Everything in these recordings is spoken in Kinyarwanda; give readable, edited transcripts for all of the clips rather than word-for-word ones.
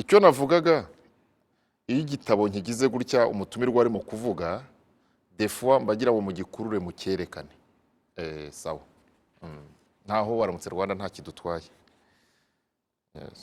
icyo navugaga iyo igitabo nkigize gutya umutumirwa arimo kuvuga defuwa mbagira ngo mugikurure mucyerekane sawa ntaho waramutse Rwanda nta kidutwaye. Yes.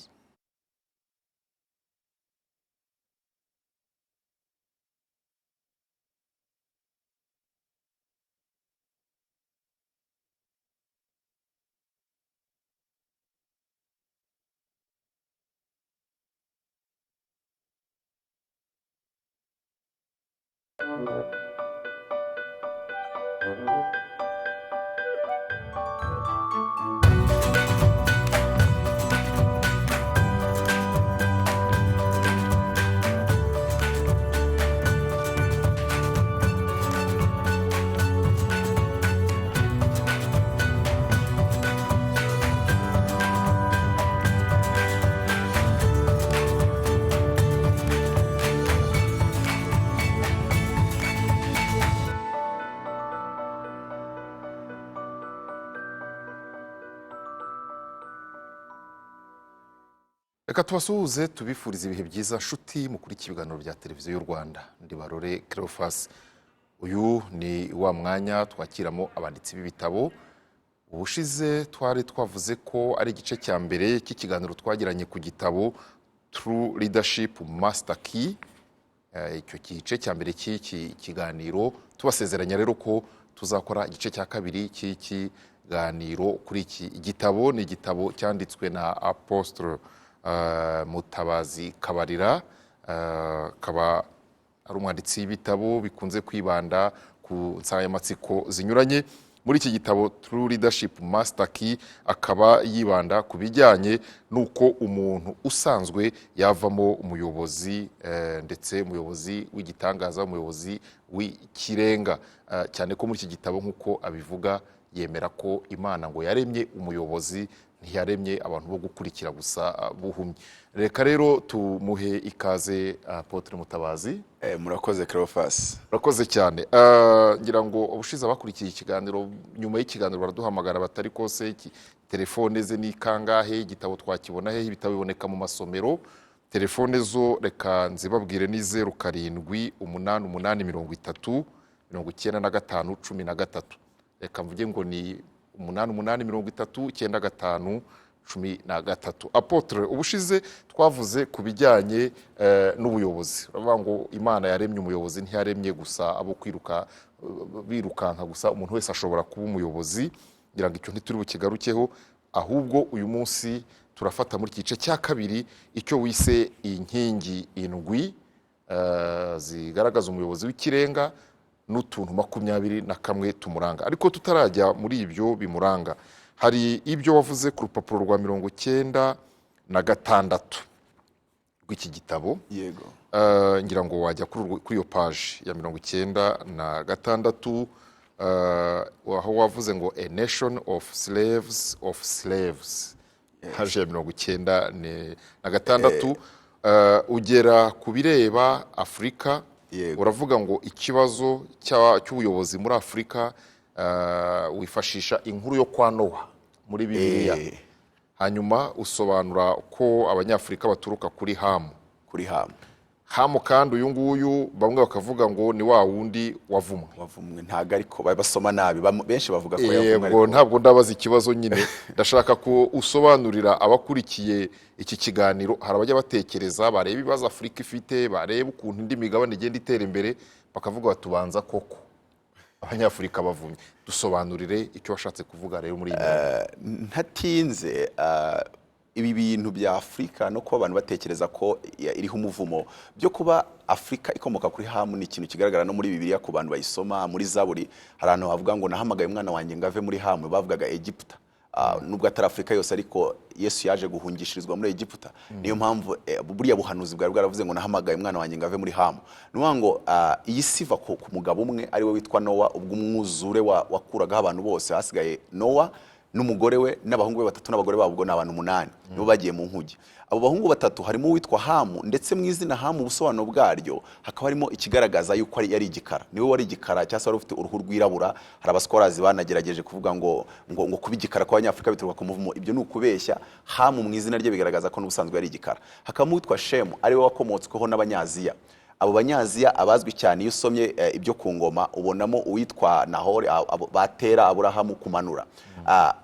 Reka tubasuhuze tubifuriza ibihe byiza nshuti mukurikiye ibiganiro bya televiziyo y'u Rwanda. Ndi Barore Cleophas. Uyu ni wa mwanya twakiramo abanditsi b'ibitabo. Ubushize twari twavuze ko ari igice cya mbere cy'ikiganiro twagiranye ku gitabo True Leadership Master Key. Icyo gice cya mbere cy'iki kiganiro tubasezeranya rero ko tuzakora igice cya kabiri cy'iki kiganiro kuri iki gitabo. Ni igitabo cyanditswe na Apostle Mutabazi Kabarira, akaba ari umwanditsi w'ibitabo bikunze kwibanda ku nsanganyamatsiko zinyuranye. Muri iki gitabo True Leadership Master Key akaba yibanda ku bijyanye n'uko umuntu usanzwe yavamo umuyobozi, ndetse umuyobozi w'igitangaza, umuyobozi w'ikirenga. Cyane ko muri iki gitabo nk'uko abivuga yemera ko Imana ngo yaremye umuyobozi, ntiyaremye abantu bo gukurikira gusa buhumye. Reka rero tumuhe ikaze Apotre Mutabazi. Murakoze Cleophas. Murakoze cyane. Ngira ngo ubushize abakurikiye ikiganiro, nyuma y'ikiganiro baraduhamagara batari kose telefone ze ni kangahe, igitabo twakibona he, ibitabo biboneka mu masomero. Telefone zo reka nzibabwire ni 0788309513. Reka mvuge ngo ni 88309513. Apotre, ubushize twavuze ku bijyanye n'ubuyobozi. Bavuga ngo Imana yaremye umuyobozi, ntiyaremye gusa abo birukanka gusa. Umuntu wese ashobora kuba umuyobozi. Ngira ngo icyo ntituri bukigarukeho, ahubwo uyu munsi turafata muri gice cya kabiri icyo wise inkingi indwi zigaragaza umuyobozi w'ikirenga n'utuntu 21 tumuranga. Ariko tutarajya muri ibyo bimuranga, hari ibyo wavuze ku rupapuro rwa 96 rw'iki gitabo. Yego. Ngira ngo wajya kuri iyo page ya 96, aho wavuze ngo a nation of slaves of slaves. Haje ya 96, ugera ku bireba Afurika. Uravuga ngo ikibazo cy'ubuyobozi muri Afurika, wifashisha inkuru yo kwa Nowa muri Bibiliya. Hanyuma usobanura ko abanyafurika baturuka kuri Hamu. hamu kandi uyu nguyu bamwe bakavuga ngo ni wa wundi wavumwe. Ntago ariko basoma nabi, benshi bavuga ko yavumwe. Yego, ntabwo ndabaza ikibazo nyine, ndashaka ko usobanurira abakurikiye iki kiganiro. Hari abajya batekereza, bareba ibibazo Afurika ifite, bareba ukuntu indi migabane igenda itera imbere, bakavuga batubanza koko abanyafurika bavumye. Dusobanurire icyo washatse kuvuga rero muri iyi ntatinze. Ibi bintu bya Afurika no kuba abantu batekereza ko iriho umuvumo, byo kuba Afurika ikomoka kuri Hamu ni ikintu kigaragara no muri Bibiliya ku bantu bayisoma. Muri Zaburi hari ahantu havuga ngo nahamagaye umwana wanjye ngo ave muri Hamu, bavugaga Egiputa. Nubwo atari Afurika yose, ariko Yesu yaje guhungishirizwa muri Egiputa. Niyo mpamvu buriya buhanuzi bwari bwaravuze ngo nahamagaye umwana wanjye ngo ave muri Hamu. Nuvuga ngo iyi siva ku mugabo umwe ari we witwa Nowa, ubwo umwuzure wakuragaho abantu bose, hasigaye Nowa n'umugore we n'abahungu be batatu n'abagore babo, ubwo ni abantu 8 nibo bagiye mu nkuge. Abo bahungu batatu harimo uwitwa Hamu, ndetse mu izina Hamu ubusobanuro bwaryo hakaba harimo ikigaragaza yuko yari igikara. Niwe wari igikara cyangwa se wari ufite uruhu rwirabura. Hari abaskolazi banagerageje kuvuga ngo kuba igikara kw'abanyafurika bituruka ku muvumo. Ibyo ni ukubeshya. Hamu mu izina rye bigaragaza ko n'ubusanzwe yari igikara. Hakaba uwitwa Shemu, ari we wakomotsweho n'Abanyaziya. Abo Banyaziya abazwi cyane, iyo usomye ibyo ku ngoma ubonamo uwitwa Nahori, batera Aburahamu kumanura.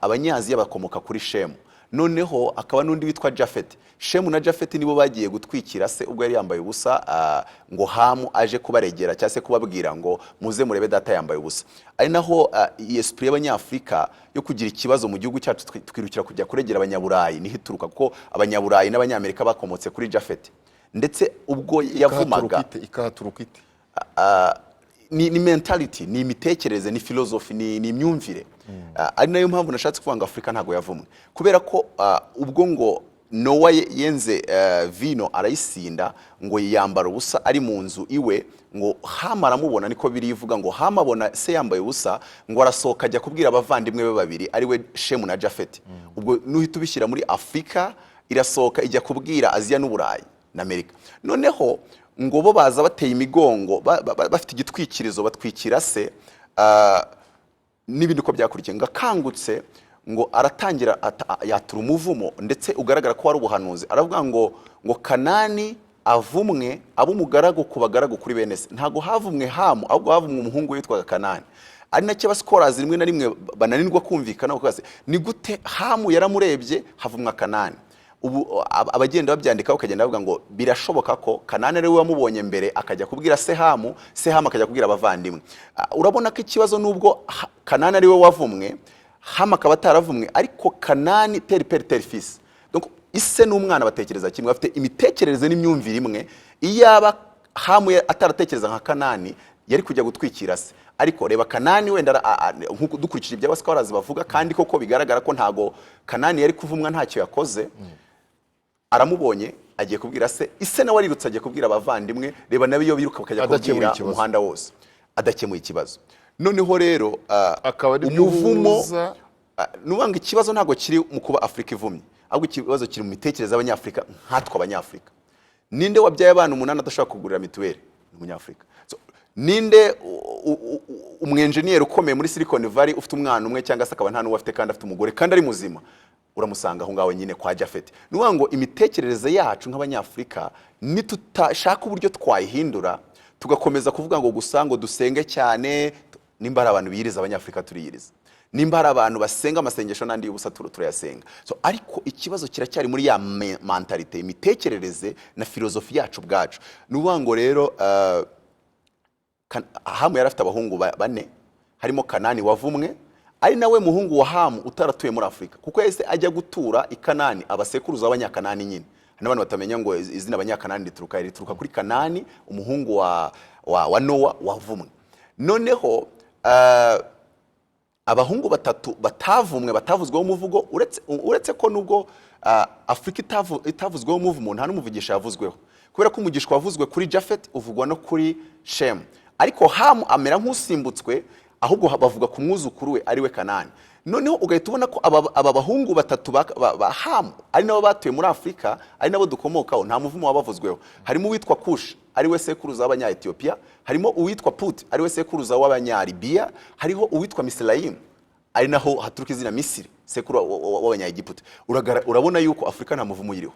Abanyaziya bakomoka kuri Shemu. Noneho akaba n'undi witwa Jafeti. Shemu na Jafeti nibo bagiye gutwikira se ubwo yari yambaye ubusa, ngo Hamu aje kubaregera cyangwa se kubabwira ngo muze murebe data yambaye ubusa. Ari naho esprit y'Abanyafurika yo kugira ikibazo mu gihugu cyacu twirukira kujya kuregera Abanyaburayi niho ituruka, kuko Abanyaburayi n'Abanyamerika bakomotse kuri Jafeti. Ndetse ubwo yavumaga ikahaturuka ite? Ni mentality, ni imitekerereze, ni philosophy, ni imyumvire. Ari nayo mpamvu nashatse kuvuga ngo Afurika ntago yavumwe, kubera ko ubwo ngo Nowa yenze vino arayisinda ngo yambara ubusa ari mu nzu iwe, ngo Hamu aramubona, niko birivuga ngo Hamu abona se yambaye ubusa, ngo arasohoka ajya kubwira abavandimwe be babiri ari we Shemu na Jafeti. Ubwo nuhita ubishyira muri Afurika, irasohoka ijya kubwira Aziya n'Uburayi na Amerika. Noneho ngo bo baza bateye imigongo, bafite igitwikirizo, batwikira se n'ibindi uko byakurikiye. Ngo akangutse, ngo aratangira yatura umuvumo, ndetse ugaragara ko wari ubuhanuzi. Aravuga ngo Kanani avumwe ab'umugaragu ku bagaragu kuri bene se. Ntago havumwe Hamu, ahubwo havumwe umuhungu witwaga Kanani. Ari nacyo abaskolazi rimwe na rimwe bananirwa kumvikana kuko ni gute Hamu yaramurebye havumwa Kanani. Ubu abagenda babyandika ukagenda bavuga ngo birashoboka ko Kanani ari we wamubonye mbere akajya kubwira se Hamu akajya kubwira abavandimwe. Urabona ko ikibazo nubwo Kanani ari we wavumwe, Hamu akaba ataravumwe, ariko Kanani peri fils. Donc ise n'umwana batekereza kimwe, bafite imitekerereze n'imyumvire imwe. Iyaba Hamu ataratekereza nka Kanani yari kujya gutwikira se. Ariko reba Kanani wenda nkuko dukurikije ibyo abaskolazi bavuga, kandi koko bigaragara ko ntago Kanani yari kuvumwa ntacyo yakoze. Aramubonye agiye kubwira se, ise nawe arirutse agiye kubwira abavandimwe. Reba nabe iyo biruka bakajya kubwira umuhanda wose, adakemuye ikibazo. Noneho rero umuvumo nubanga ikibazo ntago kiri mu kuba Afurika ivumye, ahubwo ikibazo kiri mu mitekerereze y'Abanyafurika nkatwe Abanyafurika. Ninde wabyaye abana 8 adashaka kugurira mituweli? Ni Umunyafurika. Ninde umwenjeniyeri ukomeye muri Silicon Valley ufite umwana umwe cyangwa se akaba nta n'uwo afite kandi afite umugore kandi ari muzima? Uramusanga aho ngaho nyine kwa Jafeti. Nuvuga ngo imitekerereze yacu nk'Abanyafurika nitutashaka uburyo twayihindura, tugakomeza kuvuga ngo gusa ngo dusenge cyane. Nimba ari abantu biyiriza Abanyafurika turiyiriza, nimba hari abantu basenga amasengesho n'andi y'ubusa turayasenga. Ariko ikibazo kiracyari muri ya mentalite, imitekerereze na filozofi yacu bwacu. Nuvuga ngo rero Hamu yari afite abahungu 4, harimo Kanani wavumwe, ari nawe muhungu wa Hamu utaratuye muri Afurika, kuko yese ajya gutura i Kanani abasekuruza b'Abanyakanani nyine. N'abantu batamenya ngo izina Abanyakanani rituruka kuri Kanani, umuhungu wa Nowa wavumwe. Noneho abahungu 3 batavumwe, batavuzweho umuvugo, uretse ko nubwo Afurika itavuzweho umuvumo, nta n'umuvugisha yavuzweho, kubera ko umugishwa wavuzwe kuri Jafet uvugwa no kuri Shemu. Ariko Hamu amera nk'usimbutswe, ahubwo bavuga ku mwuzukuru we ari we Kanani. Noneho ugahita ubona ko aba bahungu 3 ba Hamu ari nabo batuye muri Afurika, ari nabo dukomokaho, nta muvumo wabavuzweho. Harimo uwitwa Kush ari we sekuruza w'Abanya-Ethiopia, harimo uwitwa Put ari we sekuruza w'Abanya-Libya, hariho uwitwa Misraim ari naho haturuka izina Misiri, sekuru w'Abanya-Egiputa. Urabona yuko Afurika nta muvumo iriho.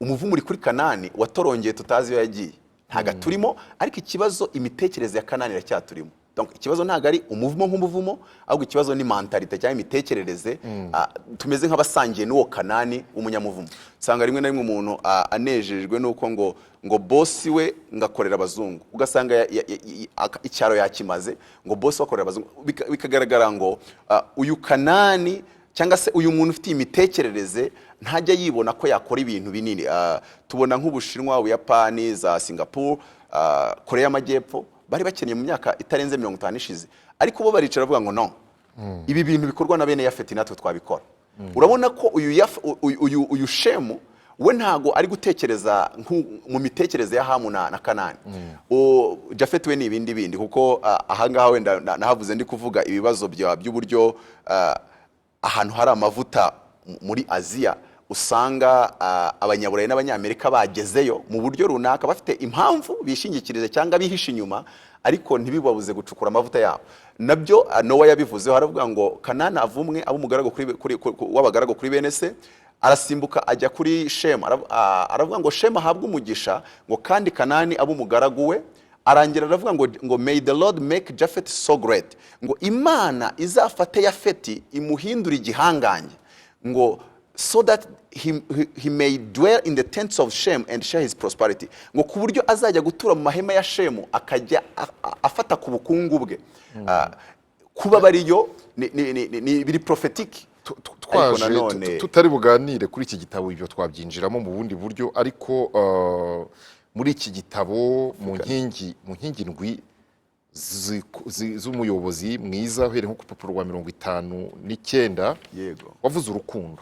Umuvumo uri kuri Kanani watorongeye tutazi yo yagiye. ntago turimo, ariko ikibazo imitekerereze ya Kanani iracyaturimo. Donc ikibazo ntago ari umuvumo nk'umuvumo, ahubwo ikibazo ni mentalite cyangwa imitekerereze. Tumeze nk'abasangiye n'uwo Kanani w'umunyamuvumo. Sanga rimwe na rimwe umuntu anejejwe nuko ngo boss we ngakorera abazungu, ugasanga icyaro yakimaze, ngo boss wakorera abazungu, bikagaragara ngo uyu Kanani cyangwa se uyu muntu ufite imitekerereze ntajya yibona ko yakora ibintu binini. Tubona nk'Ubushinwa, Ubuyapani, za Singapore, Korea y'Amajyepfo bari bakeneye mu myaka itarenze 50 ishize, ariko bo baricara bavuga ngo no, ibi bintu bikorwa na bene Yafeti natwe twabikora. Urabona ko uyu Shemu we ntago ari gutekereza mu mitekerereze ya Hamu na Kanani. Jafeti we ni ibindi bindi, kuko ahangaha wenda nahavuze ndi kuvuga ibibazo by'uburyo ahantu hari amavuta muri Aziya usanga abanyaburayi n'abanyamerika bagezeyo mu buryo runaka bafite impamvu bishingikirize cyangwa bihisha inyuma, ariko ntibibabuze gucukura amavuta yabo. Nabyo Nowa yabivuzeho, haravuga ngo Kanani avumwe ab'umugaragu w'abagaragu kuri bene se, arasimbuka ajya kuri Shemu, aravuga ngo Shemu ahabwe umugisha, ngo kandi Kanani ab'umugaragu we. Arangira aravuga ngo may the Lord make Japhet so great, ngo Imana izafate Yafeti imuhindura igihangange, ngo so that he may dwell in the tents of Shem and share his prosperity, ngo ku buryo azajya gutura mu mahema ya Shemu akajya afata ku bukungu bwe. Kuba bariyo ni biri prophetic. Twaje tutari buganire kuri iki gitabo, ibyo twabyinjiramo mu bundi buryo, ariko muri iki gitabo mu nkingi ndwi z'umuyobozi mwiza uhereye nko ku rupapuro rwa 59, yego, wavuze urukundo.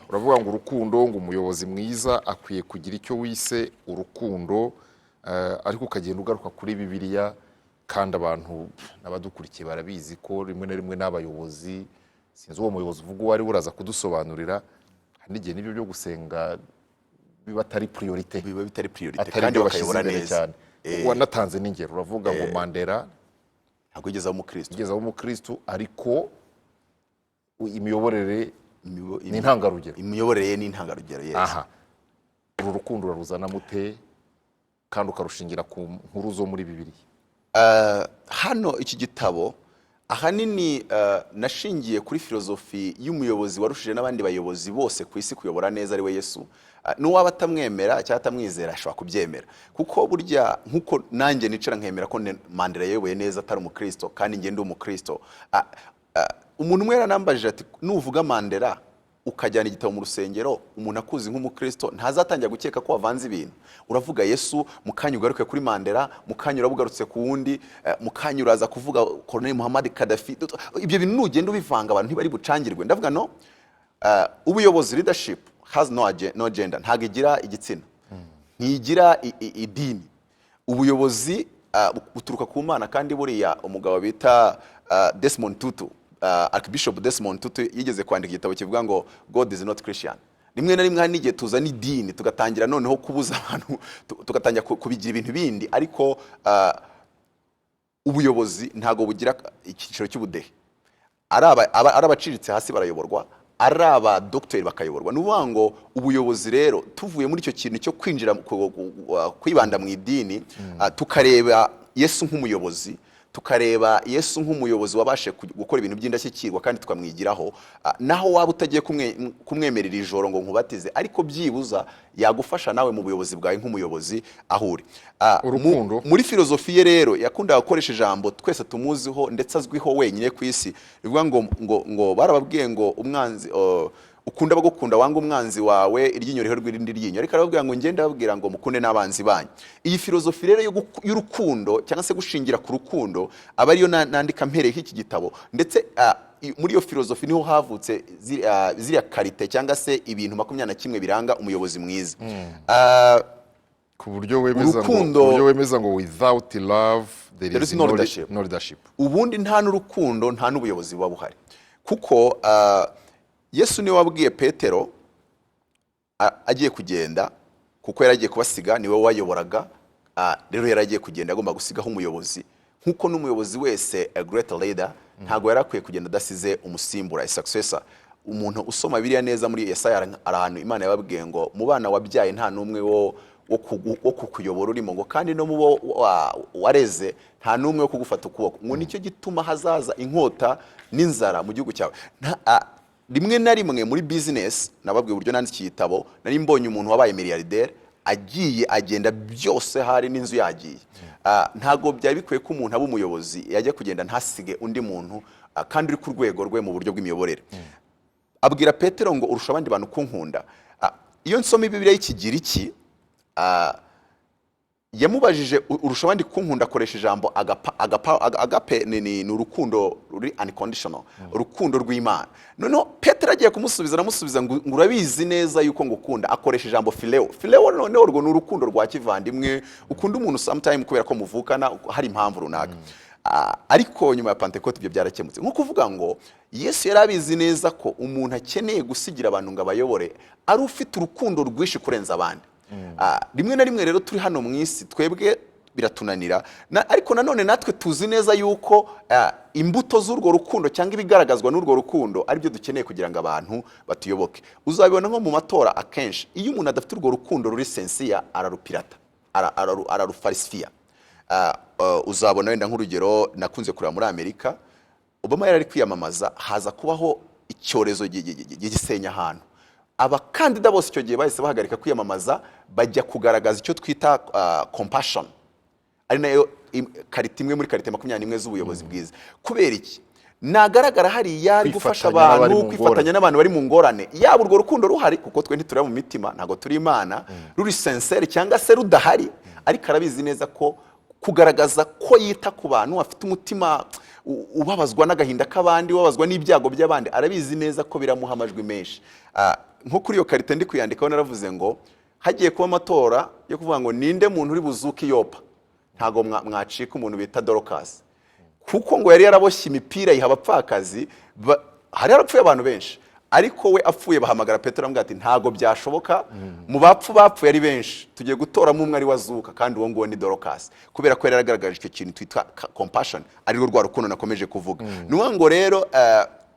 Uravuga ngo urukundo, ngo umuyobozi mwiza akwiye kugira icyo wise urukundo, ariko ukagenda ugaruka kuri Bibiliya, kandi abantu n'abadukurikiye barabizi ko rimwe na rimwe n'abayobozi, sinzi uwo muyobozi uvuga uwo ari uraza kudusobanurira, hari igihe n'ibyo byo gusenga biba atari priorite, kandi bakayobora neza. Wanatanze n'ingero, uravuga ngo Mandela ntabwo yigeze aba umukristo, ariko imiyoborere ni intangarugero. Imiyoborere ni intangarugero, yes. Aha, uru rukundo ruruzana mute kandi ukarushingira ku nkuru zo muri Bibiliya? Hano iki gitabo ahanini nashingiye kuri filozofi y'umuyobozi warushije n'abandi bayobozi bose ku isi kuyobora neza, ari we Yesu. N'uwaba atamwemera cyangwa atamwizera ashobora kubyemera, kuko burya nkuko nanjye nicara nkemera ko Mandela yayoboye neza atari umukristo, kandi ngende umukristo. Umuntu umwe yaranambajije ati, nuvuga Mandela ukajyana igitabo mu rusengero, umuntu akuzi nk'umukristo ntazatangira gukeka ko wavanze ibintu. Uravuga Yesu, mukanya ugaruke kuri Mandela, mukanya urabugarutse ku wundi, mukanya uraza kuvuga Colonel Muhammad Gaddafi. Ibyo bintu nugenda ubivanga abantu ntibari bucangirwe. Ndavuga no, ubuyobozi, leadership has no gender, ntago igira igitsina, ntigira idini. Ubuyobozi buturuka ku Mana, kandi buriya umugabo bita Desmond Tutu, Archbishop Desmond Tutu yigeze kwandika igitabo kivuga ngo God is not Christian. Rimwe na rimwe hari n'igihe tuzana idini tugatangira noneho kubuza abantu, tugatangira kubigira ibintu bindi, ariko ubuyobozi ntago bugira icyiciro cy'ubudehe. Ari abaciritse hasi barayoborwa, ari aba doctor bakayoborwa. Nuvuga ngo ubuyobozi rero, tuvuye muri icyo kintu cyo kwinjira kwibanda mu idini, tukareba Yesu nk'umuyobozi, tukareba Yesu nk'umuyobozi wabashe gukora ibintu by'indashyikirwa kandi tukamwigiraho, naho waba utagiye kumwemerera ijoro ngo nkubatize, ariko byibuza yagufasha nawe mu buyobozi bwawe nk'umuyobozi ahuri. Muri filozofi ye rero yakundaga gukoresha ijambo twese tumuziho ndetse azwiho wenyine ku isi, bivuga ngo barababwiye ngo umwanzi ukunda bagukunda, wanga umwanzi wawe, iryinyo riho rw'irindi ryinyo. Ariko arababwira ngo ngende babwira ngo mukunde n'abanzi banyu. Iyi filozofi rero y'urukundo cyangwa se gushingira ku rukundo aba ariyo nandika mpereye iki gitabo, ndetse muri iyo filozofi niho havutse ziriya karite cyangwa se ibintu 21 biranga umuyobozi mwiza. Ku buryo wemeza ngo without love there is no leadership. Ubundi nta n'urukundo nta n'ubuyobozi buba buhari, kuko Yesu niwe wabwiye Petero agiye kugenda, kuko yaragiye kubasiga, niwe wayoboraga, rero yaragiye kugenda agomba gusigaho umuyobozi. Nkuko n'umuyobozi wese, a great leader, ntago yarakwiye kugenda adasize umusimbura, a successor. Umuntu usoma Bibiliya neza muri Yesaya arahantu Imana yababwiye ngo mu bana wabyaye nta numwe wo kukuyobora urimo ngo kandi no mu bo wareze nta n'umwe wo kugufata ukuboko ngo nicyo gituma hazaza inkota n'inzara mu gihugu cyawe. Rimwe na rimwe muri business nababwiye uburyo nanditse igitabo nari mbonye umuntu wabaye miliyarderi agiye agenda byose hari n'inzu yagiye. Ntago byari bikwiye ko umuntu aba umuyobozi yajya kugenda ntasige undi muntu kandi uri ku rwego rwe mu buryo bw'imiyoborere. Abwira Petero ngo urusha abandi bantu kunkunda. Iyo nsoma Bibiliya y'Ikigiriki yamubajije urusha abandi kunkunda akoresha ijambo agape ni urukundo ruri unconditional, urukundo rw'Imana. Noneho Petero agiye aramusubiza ngo urabizi neza yuko ngukunda, akoresha ijambo phileo. Phileo noneho urwo ni urukundo rwa kivandimwe, ukunda umuntu sometime kubera ko muvukana hari impamvu runaka. Ariko nyuma ya Pentecote ibyo byarakemutse. Nko kuvuga ngo Yesu yarabizi neza ko umuntu akeneye gusigira abantu ngo abayobore ari ufite urukundo rwishi kurenza abandi. Rimwe na rimwe rero turi hano mu isi twebwe biratunanira, ariko nanone natwe tuzi neza yuko imbuto z'urwo rukundo cyangwa ibigaragazwa n'urwo rukundo ari byo dukeneye kugira ngo abantu batuyoboke. Uzabibona nko mu matora akenshi iyo umuntu adafite urwo rukundo ruri sensiya ararupirata, ararufarisifiya. Uzabona wenda nk'urugero nakunze kureba muri Amerika, Obama yari ari kwiyamamaza, haza kubaho icyorezo gisenya ahantu. Abakandida bose icyo gihe bahise bahagarika kwiyamamaza bajya kugaragaza icyo twita compassion, ari nayo karite imwe muri karite 21 z'ubuyobozi bwiza. Kubera iki? Nagaragara hari yari gufasha abantu kwifatanya n'abantu bari mu ngorane, yaba urwo rukundo ruhari kuko twe ntitureba mu mitima, ntago turi Imana, ruri sincere cyangwa se rudahari, ariko arabizi neza ko kugaragaza ko yita ku bantu, afite umutima ubabazwa n'agahinda k'abandi, ubabazwa n'ibyago by'abandi, arabizi neza ko biramuha amajwi menshi. Nko kuri iyo karite ndi kuyandikaho naravuze ngo hagiye kuba amatora yo kuvuga ngo ninde muntu uri buzuke Yopa, ntago mwacika umuntu bita Dorcas, kuko ngo yari yaraboshye imipira yiha abapfakazi, hari yarapfuye abantu benshi, ariko we apfuye bahamagara Petero amubwira ati ntago byashoboka, mu bapfuye ari benshi, tugiye gutoramo umwe ari wazuka, kandi uwo nguwo ni Dorcas, kubera ko yari yaragaragaje icyo kintu twita compassion, ari rwo rukundo nakomeje kuvuga. Nuwa ngo rero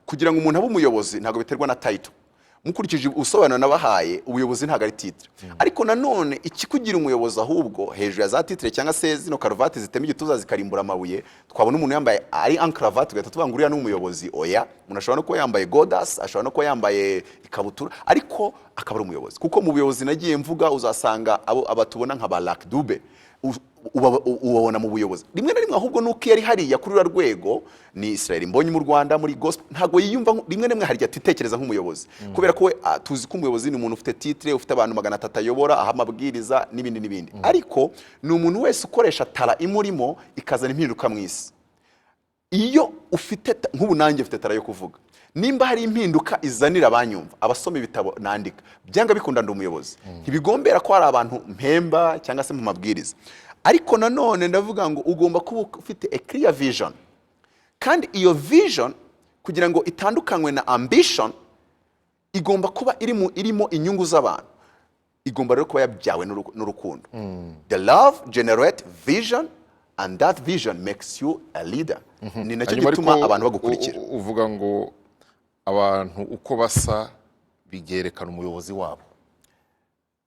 kugira ngo umuntu abe umuyobozi ntago biterwa na title. Mukurikije usobanura nabahaye, ubuyobozi ntago ari titre, ariko nanone ikikugira umuyobozi ahubwo hejuru ya za titre cyangwa se zino karuvati zitema igituza zikarimbura amabuye, twabona umuntu yambaye ari ankravate ugahita tuvuga ngo uriya ni umuyobozi. Oya, umuntu ashobora no kuba yambaye godas, ashobora no kuba yambaye ikabutura, ariko akaba ari umuyobozi. Kuko mu buyobozi nagiye mvuga uzasanga abatubona nka ba Lucky Dube ubabona mu buyobozi. Rimwe na rimwe ahubwo nuko yari hariya kuri rwego ni Israel Mbonyi mu Rwanda muri gospel, ntago yiyumva rimwe na rimwe hari atitekereza nk'umuyobozi, kubera ko tuzi ko umuyobozi ni umuntu ufite titre, ufite abantu 300 ayobora, aha amabwiriza n'ibindi. Ariko ni umuntu wese ukoresha tara imurimo ikazana impinduka mu isi. Iyo ufite nk'ubu nanjye ufite tara yo kuvuga, nimba hari impinduka izanira abanyumva, abasoma ibitabo nandika, byanga bikunda ndi umuyobozi. Ntibigombera ko hari abantu mpemba cyangwa se mu mabwiriza, ariko nanone ndavuga ngo ugomba kuba ufite a clear vision, kandi iyo vision kugira ngo itandukanywe na ambition igomba kuba irimo inyungu z'abantu, igomba rero kuba yabyawe n'urukundo. The love generate vision and that vision makes you a leader. Ni nacyo gituma abantu bagukurikira. Uvuga ngo abantu uko basa bigerekana umuyobozi wabo.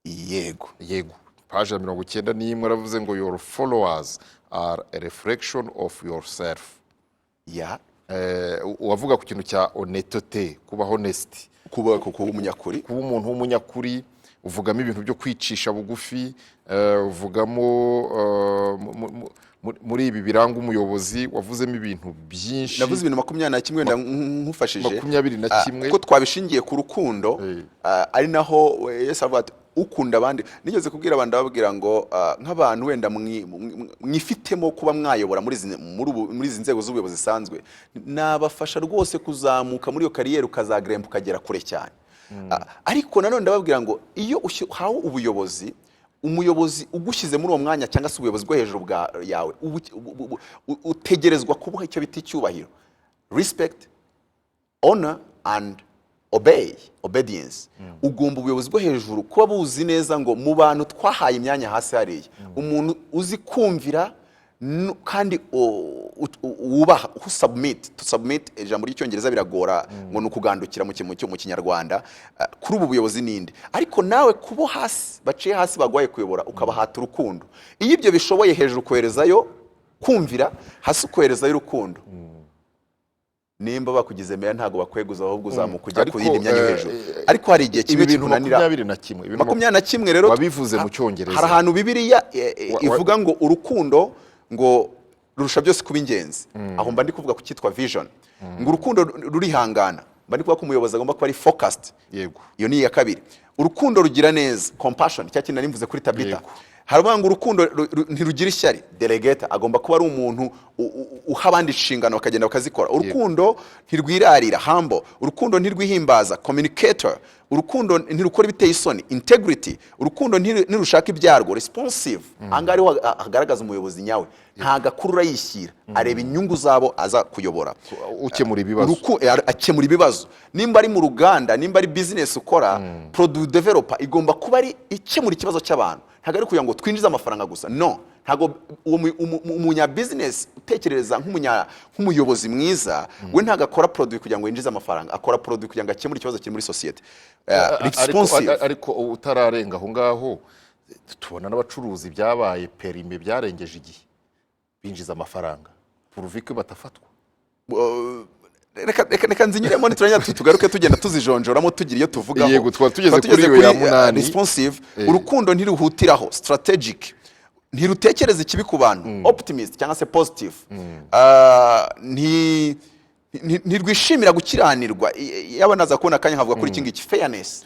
Yego. Page 91 aravuze ngo your followers are a reflection of yourself. Uwavuga ku kintu cya honnêteté, kuba honest, kuba umunyakuri, kuba umuntu w'umunyakuri, uvugamo ibintu byo kwicisha bugufi, uvugamo muri ibi biranga umuyobozi, wavuzemo ibintu byinshi. Navuze ibintu 21 wenda nkufashije 21 kuko twabishingiye ku rukundo. Ari naho Yesu avuga ati ukunda abandi. Nigeze kubwira abandi babwira ngo nk'abantu wenda mwifitemo kuba mwayobora muri izi nzego z'ubuyobozi zisanzwe, nabafasha rwose kuzamuka muri iyo kariyeri ukazagrempa ukagera kure cyane. Ariko nanone ndababwira ngo iyo hawo ubuyobozi, umuyobozi ugushyize muri uwo mwanya cyangwa se ubuyobozi bwo hejuru yawe, utegerezwa kubuha icyo bita icyubahiro, respect, honor and obedience. Ugomba ubuyobozi bwo hejuru kuba buzi neza ngo mu bantu twahaye imyanya hasi hariya, umuntu uzi kumvira kandi wubaha to submit ijambo ry'icyongereza biragora ngo ni ukugandukira mu kinyarwanda kuri ubu buyobozi ninde, ariko nawe kubo hasi baciye hasi bagwaye kuyobora ukabahata urukundo. Iyo ibyo bishoboye hejuru koherezayo kumvira, hasi koherezayo urukundo, nimba bakugize meya ntago bakweguza ahubwo uzamuka ujya ku yindi myanya hejuru. Ariko hari igihe kimwe kikunanira 21 rero wabivuze mu cyongereza. Hari ahantu Bibiliya ivuga ngo urukundo ngo rurusha byose kuba ingenzi. Aho mba ndi kuvuga ku cyitwa vision, ngo urukundo rurihangana, mba ndi kuvuga ko umuyobozi agomba kuba ari focused. Yego, iyo ni iya kabiri. Urukundo rugira neza, compassion, cya kintu narimvuze kuri Tabita. Haravuga ngo urukundo ntirugira ishyari, delegator agomba kuba ari umuntu uha abandi inshingano bakagenda bakazikora. Urukundo ntirwirarira, humble. Urukundo ntirwihimbaza, communicator. Urukundo ntirukora ibiteye isoni, integrity. Urukundo ntirushaka ibyarwo, responsive. Anga ariho hagaragaza umuyobozi nyawe, ntagakurura yishyira, areba inyungu zabo aza kuyobora, ukemura ibibazo, akemura ibibazo. Nimba ari mu ruganda, nimba ari business ukora, product developer igomba kuba ari ikemura ikibazo cy'abantu, ntago ari kugira ngo twinjize amafaranga gusa. No, ntago umunya business utekereza nk'umuyobozi mwiza, we ntago akora product kugira ngo yinjize amafaranga, akora product kugira ngo akemure ikibazo kiri muri society. Ariko utararenga aho ngaho, tubona n'abacuruzi byabaye perime byarengeje igihe binjiza amafaranga, puruvike batafatwa. Reka nzinyuremo nituranya tugaruke tugenda tuzijonjoramo tugira iyo tuvugaho. Yego, tugeze kuri iyo ya 8. Responsive. Urukundo ntiruhutiraho, strategic, ntirutekereza ikibi ku bantu, optimist cyangwa se positive. Ntirwishimira gukiranirwa. Yaba naza kubona akanya nkavuga kuri iki ngiki, fairness.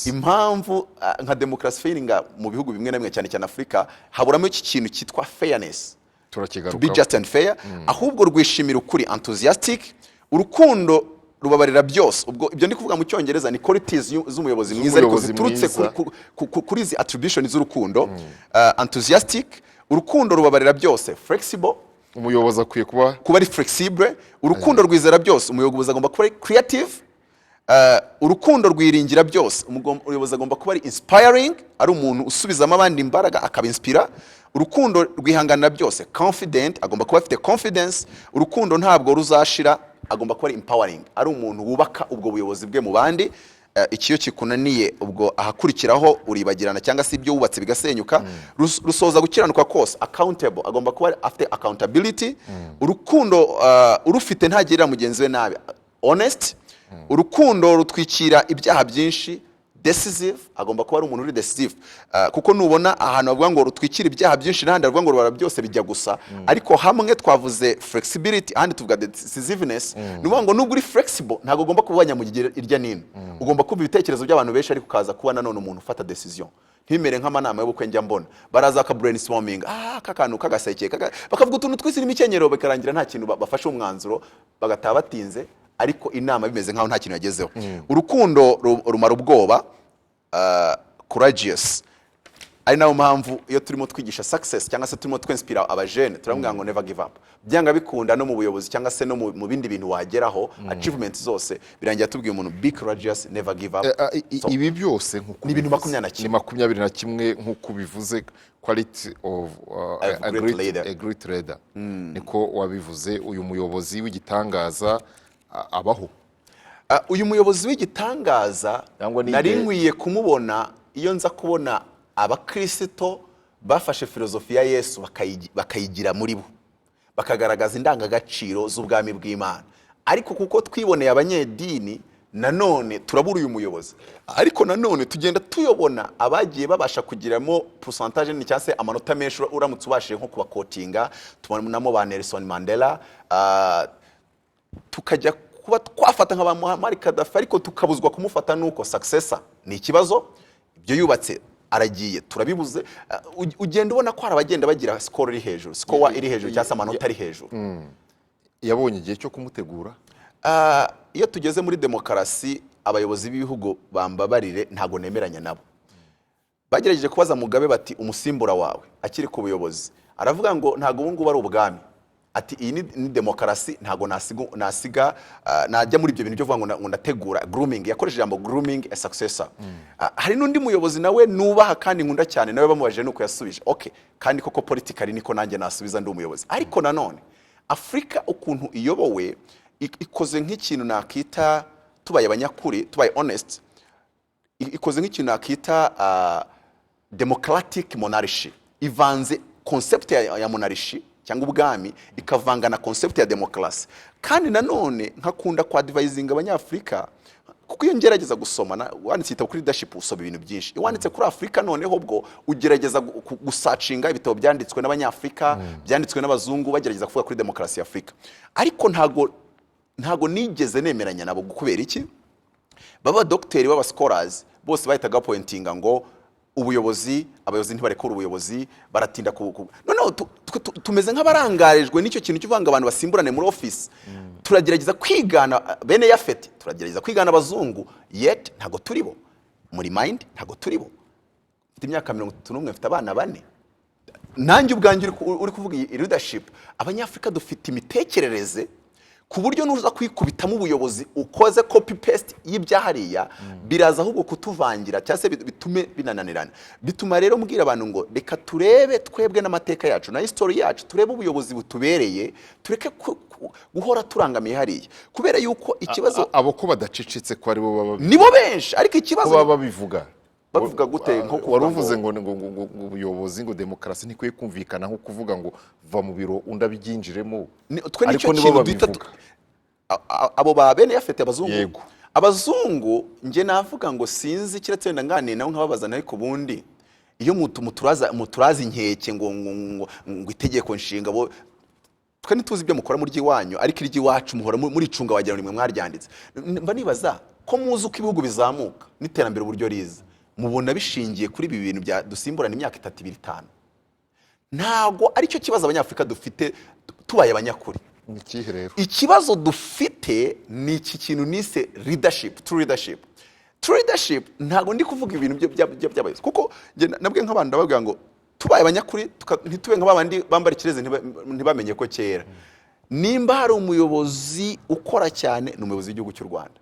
Impamvu nka democracy failinga mu bihugu bimwe na bimwe cyane cyane Afrika, haburamo iki kintu cyitwa fairness, to be just and fair. Ahubwo rwishimira ukuri, enthusiastic. Urukundo rubabarira byose. Ubwo ibyo ndi kuvuga mu cyongereza ni qualities z'umuyobozi mwiza, ariko ziturutse kuri izi attribution z'urukundo. Enthusiastic, urukundo rubabarira byose. Flexible, umuyobozi akwiye kuba ari flexible. Urukundo rwizera byose, umuyobozi agomba kuba ari creative. Urukundo rwiringira byose, umuyobozi agomba kuba ari inspiring, ari umuntu usubizamo abandi imbaraga akabinspira. Urukundo rwihanganira byose, confident, agomba kuba afite confidence. Urukundo ntabwo ruzashira, agomba kuba ari empowering, ari umuntu wubaka ubwo buyobozi bwe mu bandi. Ikiyo kikunaniye ubwo ahakurikiraho uribagirana cyangwa se ibyo wubatse bigasenyuka. Rusoza gukiranuka kose, accountable, agomba kuba afite accountability. Urukundo urufite ntagirira mugenzi we nabi, honest. Urukundo rutwikira ibyaha byinshi, decisive, agomba kuba ari umuntu uri decisive. Kuko nubona ahantu bavuga ngo rutwikira ibyaha byinshi n'ahandi bavuga ngo rubara byose bijya gusa, ariko hamwe twavuze flexibility, ahandi tuvuga decisiveness. Nuvuga ngo nubwo uri flexible ntago ugomba kubanya mu gihe irya nino, ugomba kuba ibitekerezo by'abantu benshi, ariko ukaza kuba nanone umuntu ufata decision. Ntimere nk'amanama y'ubukwe njya mbona baraza ka brainstorming, kakantu kagaseke bakavuga utuntu twisi n'imikenyero, bakarangira nta kintu bafashe umwanzuro, bagataha batinze, ariko inama bimeze nkaho nta kintu yagezeho. Urukundo rumara ubwoba, courageous. Ari nayo mpamvu iyo turimo twigisha success cyangwa se turimo twinspira abajene, turavuga ngo never give up. Byanga bikunda no mu buyobozi cyangwa se no mu bindi bintu wageraho, achievements zose birangira tubwiye umuntu be courageous, never give up. Ibi byose nkuko ni ibintu 21 nkuko bivuze, quality of a great leader. Niko wabivuze. Uyu muyobozi w'igitangaza abaho. Uyu muyobozi w'igitangaza nari nkwiye kumubona iyo nza kubona abakristo bafashe filozofi ya Yesu bakayigira muri bo, bakagaragaza indangagaciro z'ubwami bw'Imana. Ariko kuko twiboneye abanyedini, nanone turabura uyu muyobozi. Ariko nanone tugenda tuyobona abagiye babasha kugiramo percentage ni cyase amanota menshi, uramutse ubashije nko kubakotinga. Tubonamo ba Nelson Mandela, tukajya kuba twafata nk'aba Muammar Gaddafi, ariko tukabuzwa kumufata nuko successor ni ikibazo. Ibyo yubatse aragiye, turabibuze. Ugenda ubona ko hari abagenda bagira score iri hejuru, score iri hejuru cyangwa amanota ari hejuru. Yabonye igihe cyo kumutegura. Iyo tugeze muri demokarasi, abayobozi b'ibihugu bambabarire ntago nemeranya nabo. Bagerageje kubaza Mugabe bati umusimbura wawe akiri ku buyobozi, aravuga ngo ntago ubu ngubu ari ubwami, ati iyi ni demokarasi, ntago nasiga najya muri ibyo bintu byo kuvuga ngo ndategura grooming. Yakoresheje ijambo grooming a successor. Hari n'undi muyobozi nawe nubaha kandi nkunda cyane, nawe bamubajije nuko yasubije, okay, kandi koko politically niko nanjye nasubiza ndi umuyobozi. Ariko nanone Afrika ukuntu iyobowe ikoze nk'ikintu nakita, tubaye abanyakuri, tubaye honest, ikoze nk'ikintu nakita democratic monarchy. Ivanze concept ya monarchy cyangwa ubwami ikavanga na concept ya demokarasi. Kandi nanone nkakunda kwa advising abanyafrika, kuko iyo ngerageza gusoma wanditse ibitabo kuri leadership usoma ibintu byinshi. Iyo wanditse kuri Afrika noneho bwo ugerageza gusacinga ibitabo byanditswe n'abanyafrika, byanditswe n'abazungu bagerageza kuvuga kuri demokarasi ya Afrika. Ariko ntago nigeze nemeranya nabo. Kubera iki? Baba doctors baba scholars bose bahitaga pointinga ngo abayobozi ntibarekora ubuyobozi, baratinda noneho tumeze nk'abarangarijwe n'icyo kintu cy'uvanga abantu basimburane muri office. Turagerageza kwigana bene Yafeti, turagerageza kwigana abazungu, yet ntago turibo muri mind, ntago turibo. Mfite imyaka 31, mfite abana 4. Nanjye ubwanjye uri kuvuga leadership, abanyafrika dufite imitekerereze ku buryo nuza kwikubitamo ubuyobozi ukoze copy paste y'ibyahariya, biraza ahubwo kutuvangira cyangwa se bitume binananirana. Bituma rero mbwira abantu ngo reka turebe twebwe n'amateka yacu na history yacu, turebe ubuyobozi butubereye, tureke guhora turangamiye hariya. Kubera yuko ikibazo abo ko badacicitse ko ari bo baba nibo benshi, ariko ikibazo baba babivuga gute nko waruvuze ngo ubuyobozi ngo demokarasi ntikwiye kumvikana nko kuvuga ngo va mu biro undabiginjiremo. Ariko nibo babivuga abo ba bene Yafete abazungu. Yego. Abazungu nge navuga ngo sinzi kiretse wenda nganire nawe nkababazana, ariko bundi iyo muturazi inkeke ngo itegeko nshinga bo twe ntituzi ibyo mukora muri iwanyu, ariko iryi wacu muhora muri cunga wagira ngo nimwe mwaryanditse. Mba nibaza ko muzi uko ibihugu bizamuka n'iterambere uburyo riza, mubona bishingiye kuri ibi bintu bya dusimburana imyaka 3, 2, 5. Ntago aricyo kibazo abanyafrika dufite tubaye abanyakuri. Nikihe rero ikibazo dufite ni iki kintu nise leadership, true leadership. True leadership ntago ndi kuvuga ibintu by'abayobozi, kuko nabwe nk'abandi bavuga ngo tubaye abanyakuri ntitube nk'abandi bambara ikireze ntibamenye ko kera. Nimba hari umuyobozi ukora cyane ni umuyobozi w'igihugu cy'u Rwanda,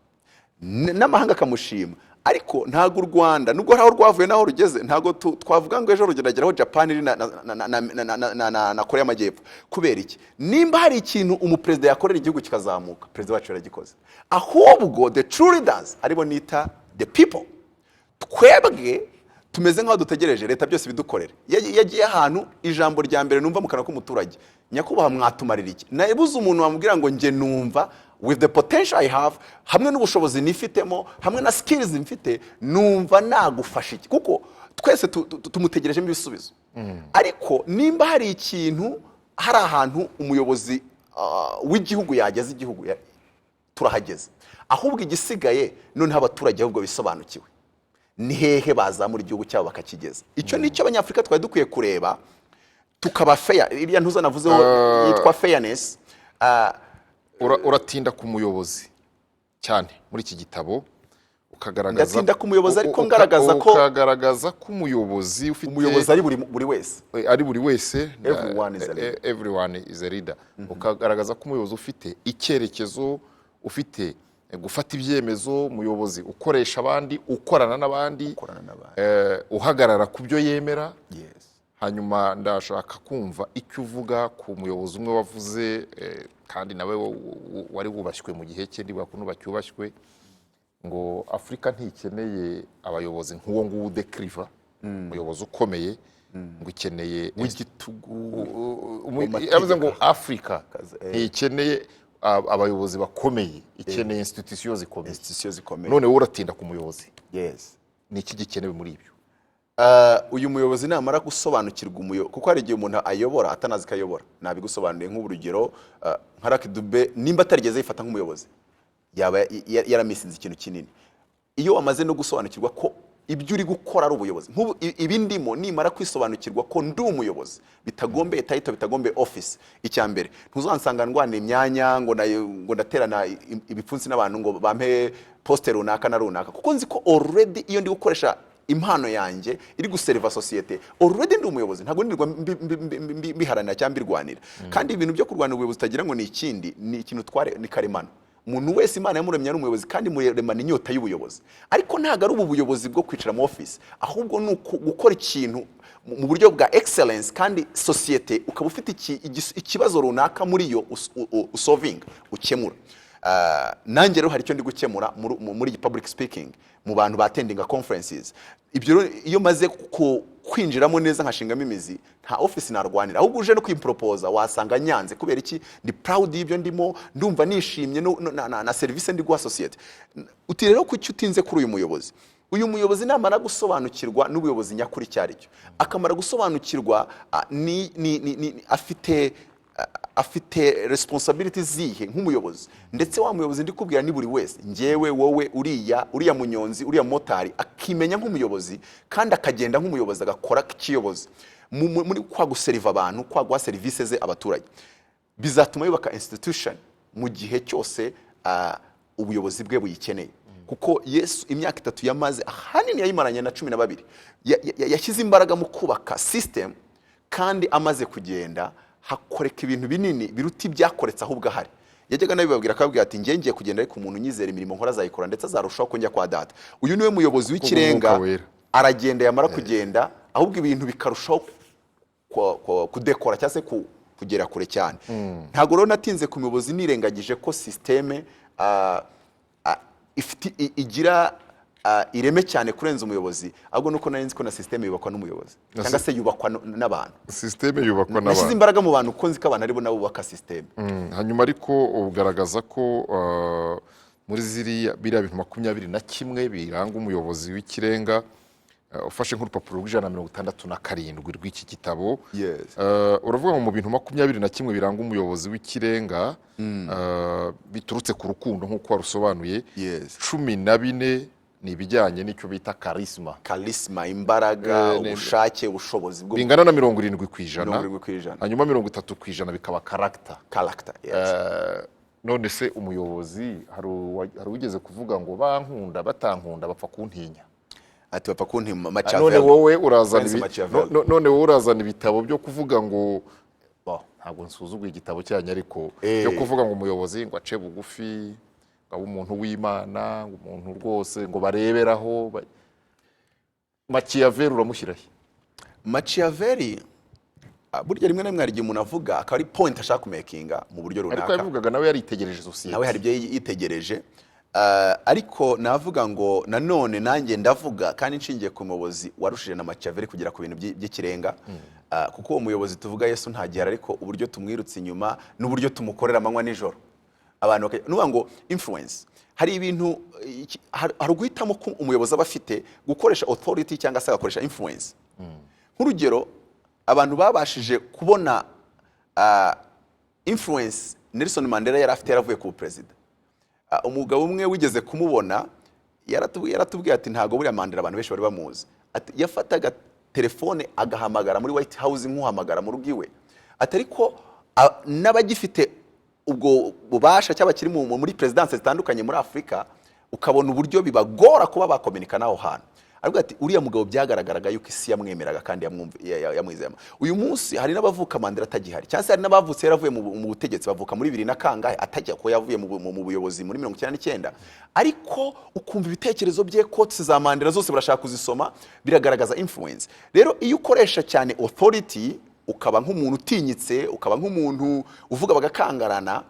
n'amahanga akamushima. Ariko ntago u Rwanda nubwo raho rwavuye naho rugeze, ntago twavuga ngo ejo rugerageraho Japan iri na Korea y'Amajyepfo. Kubera iki? Nimba hari ikintu umuperezida yakorera igihugu kikazamuka, perezida wacu yaragikoze. Ahubwo the true leaders aribo nita the people. Twebwe tumeze nk'aho dutegereje leta byose bidukorera. Yagiye ahantu ijambo rya mbere numva mu kanwa k'umuturage, nyakubaha mwatumarira iki? Nabuze umuntu wamubwira ngo nge numva with the potential I have, hamwe n'ubushobozi nifitemo, hamwe na skills mfite, numva nagufasha iki? Kuko twese tumutegerejemo ibisubizo. Ariko nimba hari ikintu, hari ahantu umuyobozi w'igihugu yageze igihugu turahageze, ahubwo igisigaye none abaturage ahubwo bisobanukiwe ni hehe bazamura igihugu cyabo bakakigeza. Icyo nicyo abanyafrika twari dukwiye kureba, tukaba fair. Iriya ntuza navuzeho yitwa fairness. Uratinda ku muyobozi cyane muri iki gitabo, ukagaragaza ndatinda ku muyobozi, ariko ngaragaza ko ukagaragaza ko umuyobozi ufite umuyobozi ari buri wese everyone is a leader. Ukagaragaza ko umuyobozi ufite icyerekezo, ufite gufata ibyemezo, umuyobozi ukoresha abandi, ukorana n'abandi, uhagarara ku byo yemera. Hanyuma ndashaka kumva icyo uvuga ku muyobozi umwe wavuze, kandi nawe wari wubashywe mu gihe cye, ndibuka ko nubacyubashywe, ngo Afrika ntikeneye abayobozi nk'uwo nguwo udekriva, umuyobozi ukomeye, ngo ikeneye w'igitugu. Yavuze ngo Afrika ntikeneye abayobozi bakomeye, ikeneye institutions zikomeye. None wowe uratinda ku muyobozi. Ni iki gikenewe muri ibyo? Uyu muyobozi namara gusobanukirwa umuyobozi, kuko hari igihe umuntu ayobora atanazi kayobora. Nabigusobanuriye nk'urugero nka Lucky Dube, nimba atarigeze yifata nk'umuyobozi, yaba yaramisinze ikintu kinini. Iyo wamaze no gusobanukirwa ko ibyo uri gukora ari ubuyobozi, nk'ubu ibindimo nimara kwisobanukirwa ko ndi umuyobozi, bitagombeye title, bitagombeye office, icyambere ntuzansanga ndwanira imyanya ngo ndaterana ibipfunsi n'abantu ngo bampe poster runaka na runaka, kuko nzi ko already iyo ndi gukoresha impano yanjye iri guseriva sosiyete already ndi umuyobozi, ntabwo nirwa mbiharanira cyangwa mbirwanira. Kandi ibintu byo kurwanira ubuyobozi utagira ngo ni ikindi, ni ikintu ni karemano. Umuntu wese Imana yamuremye ari umuyobozi kandi muremana inyota y'ubuyobozi, ariko ntabwo ari ubu buyobozi bwo kwicara mu office, ahubwo ni gukora ikintu mu buryo bwa excellence, kandi sosiyete ukaba ufite ikibazo runaka muri yo usolving, ukemura. Nanjye rero hari icyo ndi gukemura muri public speaking, mu bantu batendinga conferences. Ibyo iyo maze kwinjiramo neza nkashingamo imizi, nta office narwanira, ahubwo uje no kwimproposa wasanga nyanze. Kubera iki? Ndi proud y'ibyo ndimo, ndumva nishimye na service ndi guha society. Uti rero kuki utinze kuri uyu muyobozi namara gusobanukirwa n'ubuyobozi nyakuri cyaricyo, akamara gusobanukirwa afite responsibility zihe nk'umuyobozi, ndetse wa muyobozi ndi kubwira ni buri wese, njyewe, wowe, uriya munyonzi, uriya motari, akimenya nk'umuyobozi kandi akagenda nk'umuyobozi, agakora kiyobozi muri kwa guseriva abantu, kwa guha service ze abaturage, bizatuma yubaka institution mu gihe cyose ubuyobozi bwe buyikeneye. Kuko Yesu imyaka 3 yamaze ahanini yayimaranye na 12, yashyize imbaraga mu kubaka system, kandi amaze kugenda hakoreka ibintu binini biruta ibyakoretse ahubwo ahari. Yajyaga nabibabwira akabwira ati ngiye kugenda ariko umuntu nyizera imirimo nkora azayikora, ndetse azarushaho ko njya kwa data. Uyu niwe muyobozi w'ikirenga, aragenda yamara kugenda ahubwo ibintu bikarushaho kudekora cyangwa se kugera kure cyane. Ntabwo rero natinze ku muyobozi nirengagije ko systeme igira ireme cyane kurenza umuyobozi, ahubwo nuko nari nzi ko na systeme yubakwa n'umuyobozi cyangwa se yubakwa n'abantu. Systeme yubakwa n'abantu. Nashyize imbaraga mu bantu ko nzi ko abantu aribo nabo bubaka systeme. Hanyuma ariko ugaragaza ko muri biriya bintu 21 biranga umuyobozi w'ikirenga, ufashe nk'urupapuro rw'167 rw'iki gitabo, uravuga ngo mu bintu 21 biranga umuyobozi w'ikirenga biturutse ku rukundo nk'uko warusobanuye, 14 ni ibijyanye n'icyo bita charisma, imbaraga, ubushake, ubushobozi bwo bingana na 70%, hanyuma 30% bikaba character. None se umuyobozi hari ugeze kuvuga ngo bankunda batankunda bapfa kuntinya, ati bapfa kuntinya Machiavelli. None wowe urazana ibitabo byo kuvuga ngo ntabwo nsuzuguye igitabo cyanyu, ariko byo kuvuga ngo umuyobozi ngo ace bugufi, ngo umuntu w'Imana, ngo umuntu rwose ngo bareberaho. Machiavelli uramushyiraho? Machiavelli burya rimwe na rimwe igihe umuntu avuga akaba ari point ashaka kumekinga mu buryo runaka, ariko yavugaga nawe yaritegereje sosiyete, nawe hari ibyo yitegereje. Ariko navuga ngo nanone nanjye ndavuga kandi nshingiye ku muyobozi warushije na Machiavelli kugera ku bintu by'ikirenga, kuko uwo muyobozi tuvuga Yesu ntagihari, ariko uburyo tumwirutse inyuma n'uburyo tumukorera amanywa nijoro. Abantu nuvuga ngo influence, hari ibintu hari uguhitamo ko umuyobozi aba afite gukoresha authority cyangwa se agakoresha influence. Nk'urugero, abantu babashije kubona influence Nelson Mandela yari afite yaravuye ku president. Umugabo umwe wigeze kumubona yaratubwiye ati ntago buriya Mandela abantu benshi bari bamuzi, ati yafataga telefone agahamagara muri White House nk'uhamagara mu rugo iwe, ati ariko n'abagifite ubwo bubasha cy'abakiri muri presidence zitandukanye muri Afrika, ukabona uburyo bibagora kuba bakomunika naho hantu. Ariko ati uriya mugabo byagaragaraga yuko isi yamwemeraga kandi yamwizema. Uyu munsi hari n'abavuka Mandela atagihari, cyangwa se hari n'abavutse yaravuye mu butegetsi, bavuka muri 2000 na kangahe atajya ko yavuye mu buyobozi muri 1999, ariko ukumva ibitekerezo bye, quotes za Mandela zose barashaka kuzisoma, biragaragaza influence. Rero iyo ukoresha cyane authority, ukaba nk'umuntu utinyitse, ukaba nk'umuntu uvuga bagakangarana,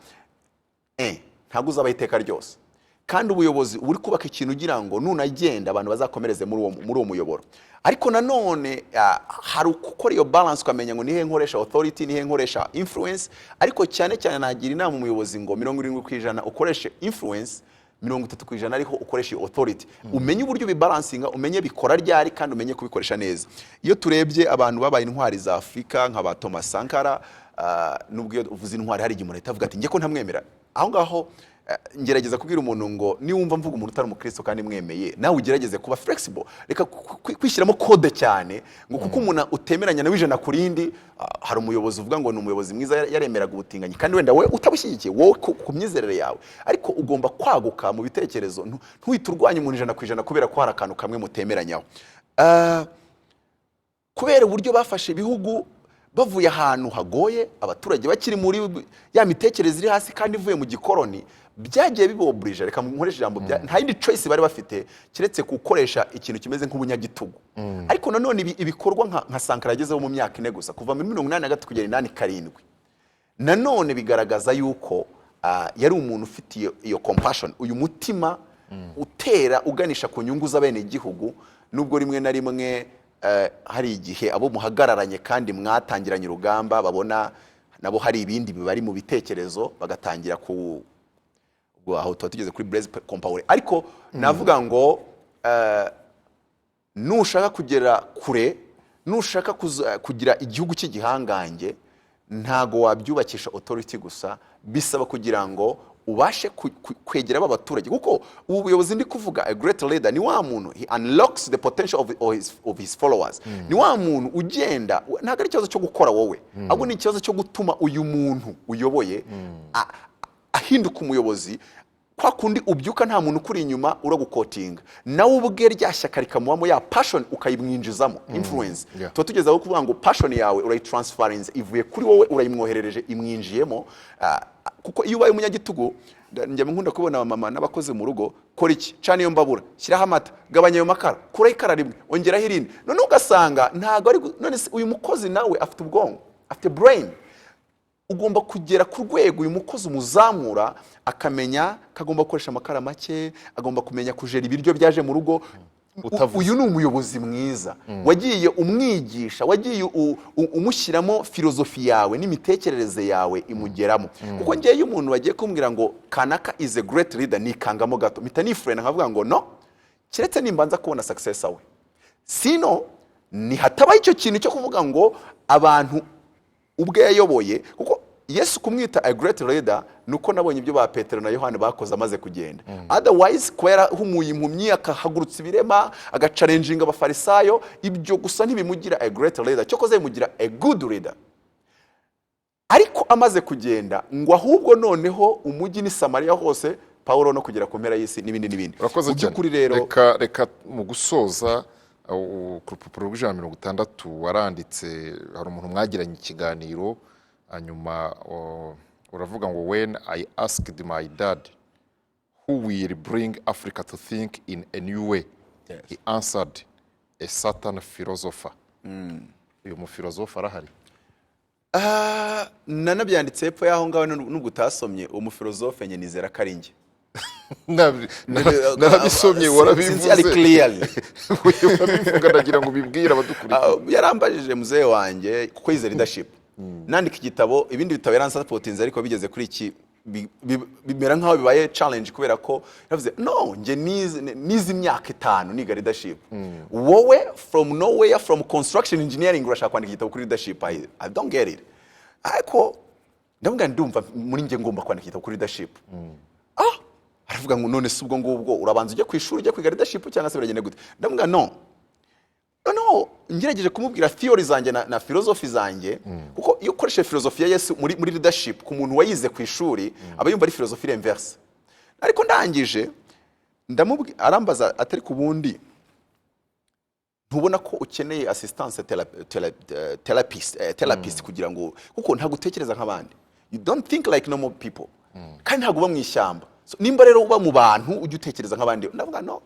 ntabwo uzaba iteka ryose. Kandi ubuyobozi uri kubaka ikintu ugira ngo nunagenda abantu bazakomereze muri uwo muyoboro. Ariko nanone hari gukora iyo balance, ukamenya ngo nihe nkoresha authority, nihe nkoresha influence. Ariko cyane cyane nagira inama umuyobozi ngo 70% ukoreshe influence, 30% ariho ukoresha authority. Umenye uburyo bibalancinga, umenye bikora ryari, kandi umenye kubikoresha neza. Iyo turebye abantu babaye intwari za Afrika nka ba Thomas Sankara, nubwo uvuze intwari hari igihe umuntu avuga ati nge ko ntamwemera, aho ngaho ngerageza kubwira umuntu ngo niwumva mvuga umuntu utari umukristo kandi mwemeye, nawe ugerageze kuba flexible, reka kwishyiramo code cyane ngo kuko umuntu utemeranya na wijana kurindi. Hari umuyobozi uvuga ngo ni umuyobozi mwiza yaremeraga ubutinganyi, kandi wenda we utabushyigikiye wowe ku myizerere yawe, ariko ugomba kwaguka mu bitekerezo, ntuhite urwanya umuntu 100% kubera ko hari akantu kamwe mutemeranyaho. kubera uburyo bafashe ibihugu bavuye ahantu hagoye, abaturage bakiri muri ya mitekerereze iri hasi kandi ivuye mu gikoroni, byagiye biboburije, reka nkoreshe ijambo, nta yindi choice bari bafite kiretse gukoresha ikintu kimeze nk'ubunyagitugu. Ariko nanone ibikorwa nka Sankara yagezeho mu myaka ine gusa, kuva muri 1983 kugera 87, nanone bigaragaza yuko yari umuntu ufite iyo compassion, uyu mutima utera uganisha ku nyungu z'abene igihugu, nubwo rimwe na rimwe hari igihe abo muhagararanye kandi mwatangiranye urugamba babona nabo hari ibindi bibari mu bitekerezo, bagatangira ku aho tuba tugeze kuri Blaise Compaoré. Ariko navuga ngo nushaka kugera kure, nushaka kugira igihugu cy'igihangange, ntago wabyubakisha authority gusa, bisaba kugira ngo ubashe kwegera abaturage, kuko ubu buyobozi ndi kuvuga, a great leader ni wa muntu, he unlocks the potential of his followers. Ni wa muntu ugenda, ntago ari ikibazo cyo gukora wowe, ahubwo ni ikibazo cyo gutuma uyu muntu uyoboye ahinduka umuyobozi. Kwa kundi ubyuka nta muntu kuri inyuma uragukotinga, nawe ubwe ryashyaka rikamuwamo ya passion ukayimwinjizamo, influence. Tuba tugeze aho kuvuga ngo passion yawe urayitransference, ivuye kuri wowe urayimwoherereje, imwinjiyemo. Kuko iyo ubaye umunyagitugu, njya nkunda kubona mama n'abakoze mu rugo, kora iki, cana iyo mbabura, shyiraho amata, gabanya ayo makara, kuraho ikara rimwe, ongeraho irindi. None ugasanga ntago ari, none uyu mukozi nawe afite ubwonko, afite brain. Ugomba kugera ku rwego uyu mukozi umuzamura, akamenya kagomba gukoresha amakara make, agomba kumenya kujera ibiryo byaje mu rugo. Uyu ni umuyobozi mwiza, wagiye umwigisha, wagiye umushyiramo filozofi yawe n'imitekerereze yawe imugeramo. Kuko ngiye umuntu bagiye kumbwira ngo kanaka is a great leader, nikangamo gato, mpita nifrena nkavuga ngo no, kiretse nimbanza kubona success awe, sino ni hatabaye icyo kintu cyo kuvuga ngo abantu ubwe yayoboye. Kuko Yesu kumwita a great leader nuko nabonye ibyo ba Petero na Yohana bakoze amaze kugenda. Otherwise kwera humuye impumyi, akahagurutsa ibirema, agacalenjinga abafarisayo, ibyo gusa ntibimugira a great leader, cyo koze bimugira a good leader. Ariko amaze kugenda ngo ahubwo noneho umujyi ni Samaria hose, Paulo no kugera ku mpera y'isi n'ibindi n'ibindi. By'ukuri rero reka mu gusoza ku rupapuro rw'160 waranditse, hari umuntu mwagiranye ikiganiro, hanyuma uravuga ngo when I asked my dad who will bring Africa to think in a new way, he answered a certain philosopher. Uyu mu philosopher arahari? Nanabyanditse hepfo yaho ngaho, nubwo utasomye umu philosophe nye nizera karinge. Narabisomye warabivuze clearly. Urabivuga ndagira ngo bibwira abadukurikiye. Yarambajije muzehe wanjye kuko yize leadership. Nandika igitabo, ibindi bitabo yaransapotinze, ariko bigeze kuri iki bimera nkaho bibaye challenge, kubera ko yavuze no, nge nize imyaka 5 niga leadership. Wowe from nowhere, from construction engineering, urashaka kwandika igitabo kuri leadership? I don't get it. Ariko ndumva muri nge ngomba kwandika igitabo kuri leadership. Aravuga ngo none subwo ngubwo urabanza ujye kwishuri, ujye kwiga leadership cyangwa se biragenda gute? Ndavuga no, ngerageje kumubwira theory zanjye na philosophy zanjye. Kuko iyo ukoresha philosophy ya Yesu muri leadership ku muntu wayize ku ishuri, aba yumva ari philosophy inverse. Ariko ndangije ndamubwira, arambaza atari ku bundi ntubona ko ukeneye assistance therapist kugira ngo, kuko nta gutekereza nk'abandi, you don't think like normal people, kandi ntago uba mu ishyamba. So nimba rero uba mu bantu ujye utekereza nk'abandi. Ndavuga no,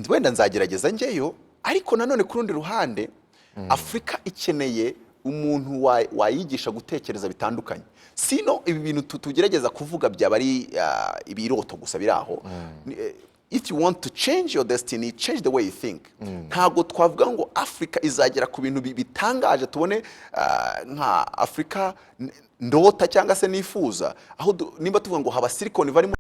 wenda nzagerageza njyeyo, ariko nanone ku rundi ruhande Afrika ikeneye umuntu wayigisha gutekereza bitandukanye. Sino ibi bintu tugerageza kuvuga byaba ari ibiroto gusa biraho. If you want to change your destiny, change the way you think. Ntago twavuga ngo Afrika izagera ku bintu bitangaje tubone nka Afrika ndota cyangwa se nifuza, aho nimba tuvuga ngo haba Silicon Valley